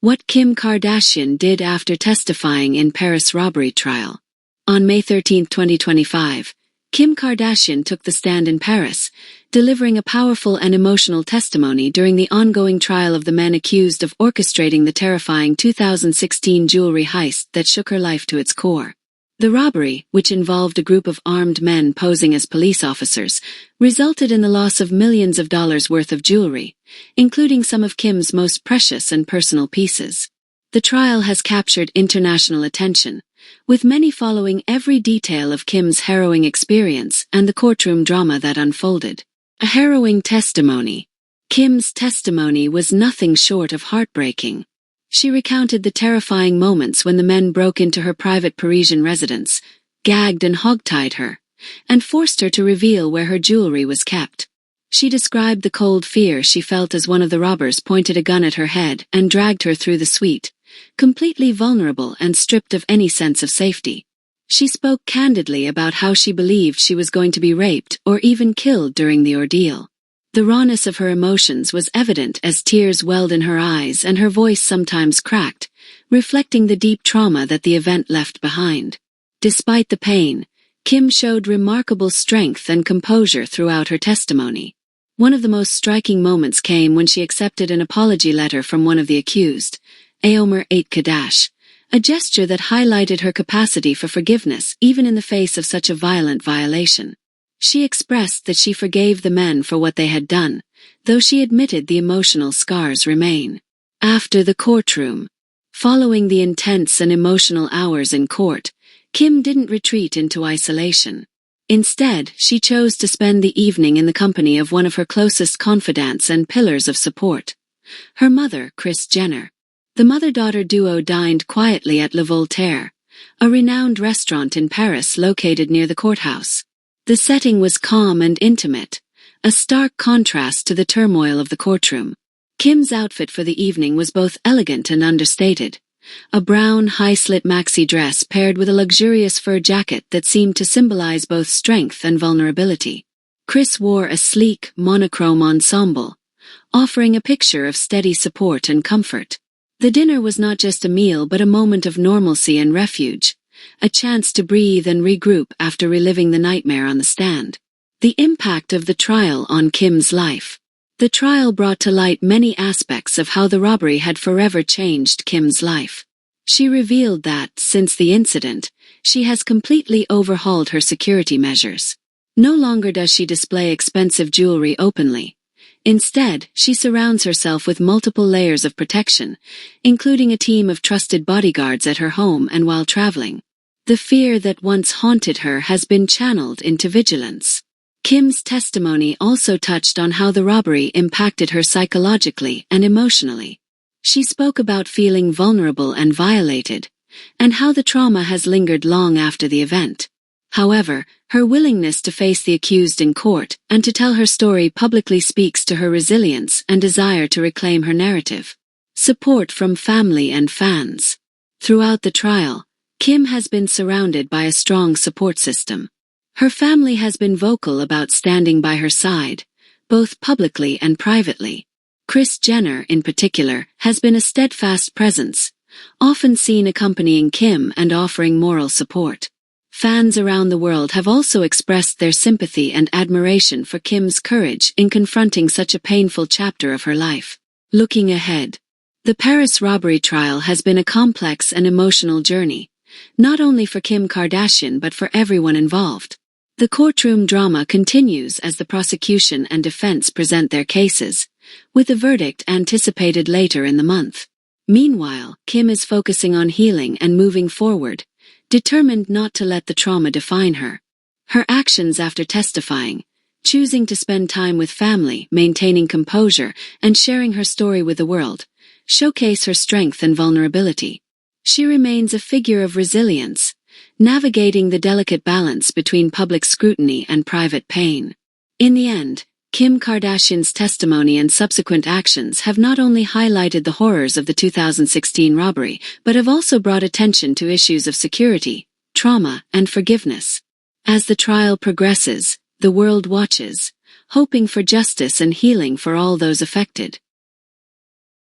What Kim Kardashian did after testifying in Paris robbery trial. On May 13, 2025, Kim Kardashian took the stand in Paris, delivering a powerful and emotional testimony during the ongoing trial of the men accused of orchestrating the terrifying 2016 jewelry heist that shook her life to its core. The robbery, which involved a group of armed men posing as police officers, resulted in the loss of millions of dollars worth of jewelry, including some of Kim's most precious and personal pieces. The trial has captured international attention, with many following every detail of Kim's harrowing experience and the courtroom drama that unfolded. A harrowing testimony. Kim's testimony was nothing short of heartbreaking. She recounted the terrifying moments when the men broke into her private Parisian residence, gagged and hogtied her, and forced her to reveal where her jewelry was kept. She described the cold fear she felt as one of the robbers pointed a gun at her head and dragged her through the suite, completely vulnerable and stripped of any sense of safety. She spoke candidly about how she believed she was going to be raped or even killed during the ordeal. The rawness of her emotions was evident as tears welled in her eyes and her voice sometimes cracked, reflecting the deep trauma that the event left behind. Despite the pain, Kim showed remarkable strength and composure throughout her testimony. One of the most striking moments came when she accepted an apology letter from one of the accused, Aomer Kardashian, a gesture that highlighted her capacity for forgiveness even in the face of such a violent violation. She expressed that she forgave the men for what they had done, though she admitted the emotional scars remain. After the courtroom. Following the intense and emotional hours in court, Kim didn't retreat into isolation. Instead, she chose to spend the evening in the company of one of her closest confidants and pillars of support, her mother, Kris Jenner. The mother-daughter duo dined quietly at Le Voltaire, a renowned restaurant in Paris located near the courthouse. The setting was calm and intimate, a stark contrast to the turmoil of the courtroom. Kim's outfit for the evening was both elegant and understated, a brown high-slit maxi dress paired with a luxurious fur jacket that seemed to symbolize both strength and vulnerability. Kris wore a sleek, monochrome ensemble, offering a picture of steady support and comfort. The dinner was not just a meal but a moment of normalcy and refuge, a chance to breathe and regroup after reliving the nightmare on the stand. The impact of the trial on Kim's life. The trial brought to light many aspects of how the robbery had forever changed Kim's life. She revealed that, since the incident, she has completely overhauled her security measures. No longer does she display expensive jewelry openly. Instead, she surrounds herself with multiple layers of protection, including a team of trusted bodyguards at her home and while traveling. The fear that once haunted her has been channeled into vigilance. Kim's testimony also touched on how the robbery impacted her psychologically and emotionally. She spoke about feeling vulnerable and violated, and how the trauma has lingered long after the event. However, her willingness to face the accused in court and to tell her story publicly speaks to her resilience and desire to reclaim her narrative. Support from family and fans. Throughout the trial, Kim has been surrounded by a strong support system. Her family has been vocal about standing by her side, both publicly and privately. Kris Jenner, in particular, has been a steadfast presence, often seen accompanying Kim and offering moral support. Fans around the world have also expressed their sympathy and admiration for Kim's courage in confronting such a painful chapter of her life. Looking ahead. The Paris robbery trial has been a complex and emotional journey, not only for Kim Kardashian but for everyone involved. The courtroom drama continues as the prosecution and defense present their cases, with a verdict anticipated later in the month. Meanwhile, Kim is focusing on healing and moving forward, determined not to let the trauma define her. Her actions after testifying, choosing to spend time with family, maintaining composure, and sharing her story with the world, showcase her strength and vulnerability. She remains a figure of resilience, navigating the delicate balance between public scrutiny and private pain. In the end, Kim Kardashian's testimony and subsequent actions have not only highlighted the horrors of the 2016 robbery, but have also brought attention to issues of security, trauma, and forgiveness. As the trial progresses, the world watches, hoping for justice and healing for all those affected.